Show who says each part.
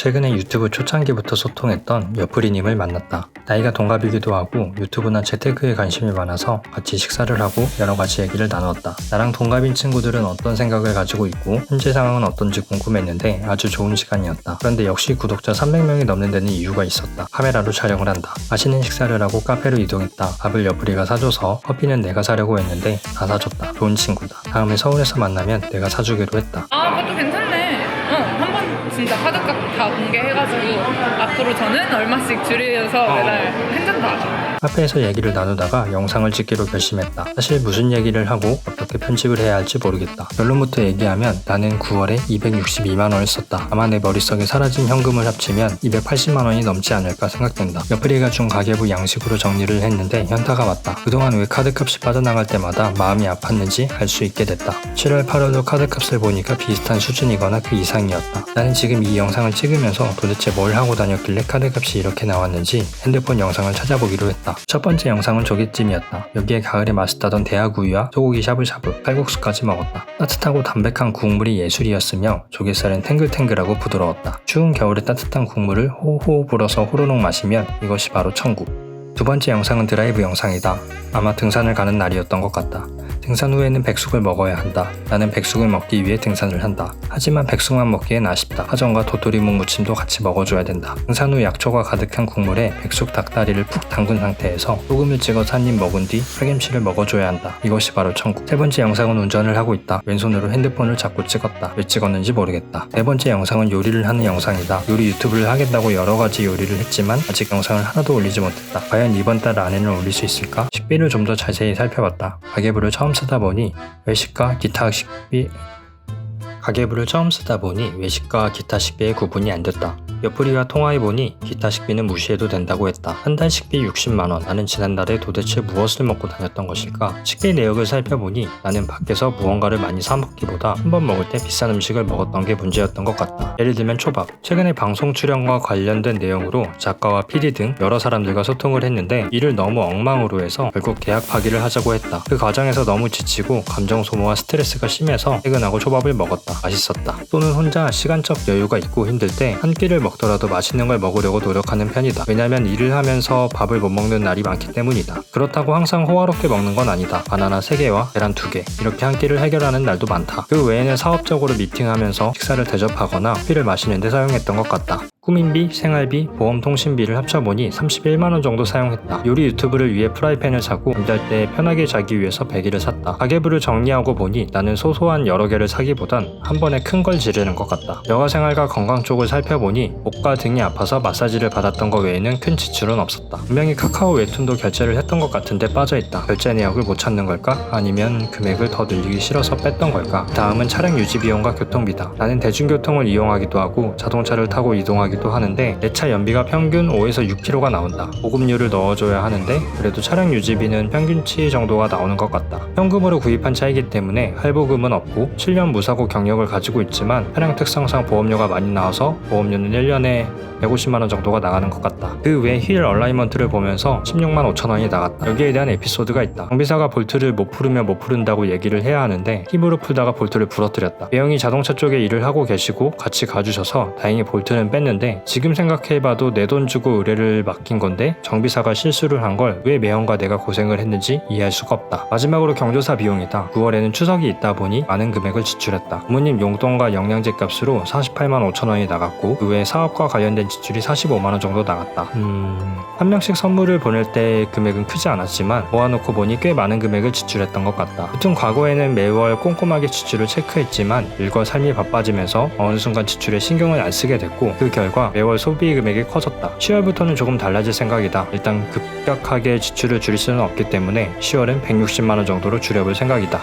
Speaker 1: 최근에 유튜브 초창기부터 소통했던 여프리님을 만났다. 나이가 동갑이기도 하고 유튜브나 재테크에 관심이 많아서 같이 식사를 하고 여러가지 얘기를 나누었다. 나랑 동갑인 친구들은 어떤 생각을 가지고 있고 현재 상황은 어떤지 궁금했는데 아주 좋은 시간이었다. 그런데 역시 구독자 300명이 넘는 데는 이유가 있었다. 카메라로 촬영을 한다. 맛있는 식사를 하고 카페로 이동했다. 밥을 여프리가 사줘서 커피는 내가 사려고 했는데 다 사줬다. 좋은 친구다. 다음에 서울에서 만나면 내가 사주기로 했다.
Speaker 2: 그것도 괜찮네. 한번 진짜 카드값 다 공개해가지고 앞으로 저는 얼마씩 줄여서 매달 한잔 더 하죠.
Speaker 1: 카페에서 얘기를 나누다가 영상을 찍기로 결심했다. 사실 무슨 얘기를 하고 어떻게 편집을 해야 할지 모르겠다. 결론부터 얘기하면 나는 9월에 262만원을 썼다. 아마 내 머릿속에 사라진 현금을 합치면 280만원이 넘지 않을까 생각된다. 여프리가 준 가계부 양식으로 정리를 했는데 현타가 왔다. 그동안 왜 카드값이 빠져나갈 때마다 마음이 아팠는지 알 수 있게 됐다. 7월 8월도 카드값을 보니까 비슷한 수준이거나 그 이상이었다. 나는 지금 이 영상을 찍으면서 도대체 뭘 하고 다녔길래 카드값이 이렇게 나왔는지 핸드폰 영상을 찾아보기로 했다. 첫 번째 영상은 조개찜이었다. 여기에 가을에 맛있다던 대하구이와 소고기 샤브샤브, 칼국수까지 먹었다. 따뜻하고 담백한 국물이 예술이었으며 조개살은 탱글탱글하고 부드러웠다. 추운 겨울에 따뜻한 국물을 호호 불어서 호로록 마시면 이것이 바로 천국. 두 번째 영상은 드라이브 영상이다. 아마 등산을 가는 날이었던 것 같다. 등산 후에는 백숙을 먹어야 한다. 나는 백숙을 먹기 위해 등산을 한다. 하지만 백숙만 먹기엔 아쉽다. 파전과 도토리묵 무침도 같이 먹어줘야 된다. 등산 후 약초가 가득한 국물에 백숙 닭다리를 푹 담근 상태에서 소금을 찍어서 한 입 먹은 뒤 파김치를 먹어줘야 한다. 이것이 바로 천국. 세 번째 영상은 운전을 하고 있다. 왼손으로 핸드폰을 잡고 찍었다. 왜 찍었는지 모르겠다. 네 번째 영상은 요리를 하는 영상이다. 요리 유튜브를 하겠다고 여러가지 요리를 했지만 아직 영상을 하나도 올리지 못했다. 과연 이번 달 안에는 올릴 수 있을까? 식비를 좀 더 자세히 살펴봤다. 가계부를 처음 쓰다 보니 외식과 기타 식비의 구분이 안 됐다. 여프리와 통화해보니 기타 식비는 무시해도 된다고 했다. 한 달 식비 60만원. 나는 지난달에 도대체 무엇을 먹고 다녔던 것일까? 식비 내역을 살펴보니 나는 밖에서 무언가를 많이 사 먹기보다 한 번 먹을 때 비싼 음식을 먹었던 게 문제였던 것 같다. 예를 들면 초밥. 최근에 방송 출연과 관련된 내용으로 작가와 PD 등 여러 사람들과 소통을 했는데 이를 너무 엉망으로 해서 결국 계약 파기를 하자고 했다. 그 과정에서 너무 지치고 감정 소모와 스트레스가 심해서 퇴근하고 초밥을 먹었다. 맛있었다. 또는 혼자 시간적 여유가 있고 힘들 때 한 끼를 먹더라도 맛있는 걸 먹으려고 노력하는 편이다. 왜냐면 일을 하면서 밥을 못 먹는 날이 많기 때문이다. 그렇다고 항상 호화롭게 먹는 건 아니다. 바나나 3개와 계란 2개 이렇게 한 끼를 해결하는 날도 많다. 그 외에는 사업적으로 미팅하면서 식사를 대접하거나 커피를 마시는 데 사용했던 것 같다. 꾸민비, 생활비, 보험 통신비를 합쳐보니 31만원 정도 사용했다. 요리 유튜브를 위해 프라이팬을 사고 잠잘 때 편하게 자기 위해서 배기를 샀다. 가계부를 정리하고 보니 나는 소소한 여러 개를 사기보단 한 번에 큰 걸 지르는 것 같다. 여가생활과 건강 쪽을 살펴보니 목과 등이 아파서 마사지를 받았던 것 외에는 큰 지출은 없었다. 분명히 카카오 웹툰도 결제를 했던 것 같은데 빠져있다. 결제 내역을 못 찾는 걸까? 아니면 금액을 더 늘리기 싫어서 뺐던 걸까? 다음은 차량 유지 비용과 교통비다. 나는 대중교통을 이용하기도 하고 자동차를 타고 이동하기도 하는데 내 차 연비가 평균 5에서 6km가 나온다. 보급료를 넣어줘야 하는데 그래도 차량 유지비는 평균치 정도가 나오는 것 같다. 현금으로 구입한 차이기 때문에 할부금은 없고 7년 무사고 경력을 가지고 있지만 차량 특성상 보험료가 많이 나와서 보험료는 1년에 150만원 정도가 나가는 것 같다. 그 외 휠 얼라이먼트를 보면서 16만 5천원이 나갔다. 여기에 대한 에피소드가 있다. 정비사가 볼트를 못 풀으면 못 푸른다고 얘기를 해야 하는데 힘으로 풀다가 볼트를 부러뜨렸다. 매형이 자동차 쪽에 일을 하고 계시고 같이 가주셔서 다행히 볼트는 뺐는데 지금 생각해봐도 내 돈 주고 의뢰를 맡긴 건데 정비사가 실수를 한 걸 왜 매형과 내가 고생을 했는지 이해할 수가 없다. 마지막으로 경조사 비용이다. 9월에는 추석이 있다 보니 많은 금액을 지출했다. 부모님 용돈과 영양제 값으로 48만 5천원이 나갔고 그 외에 사업과 관련된 지출이 45만원 정도 나갔다. 한 명씩 선물을 보낼 때 금액은 크지 않았지만 모아놓고 보니 꽤 많은 금액을 지출했던 것 같다. 보통 과거에는 매월 꼼꼼하게 지출을 체크했지만 일과 삶이 바빠지면서 어느 순간 지출에 신경을 안 쓰게 됐고 그 결과 매월 소비 금액이 커졌다. 10월부터는 조금 달라질 생각이다. 일단 급격하게 지출을 줄일 수는 없기 때문에 10월은 160만원 정도로 줄여볼 생각이다.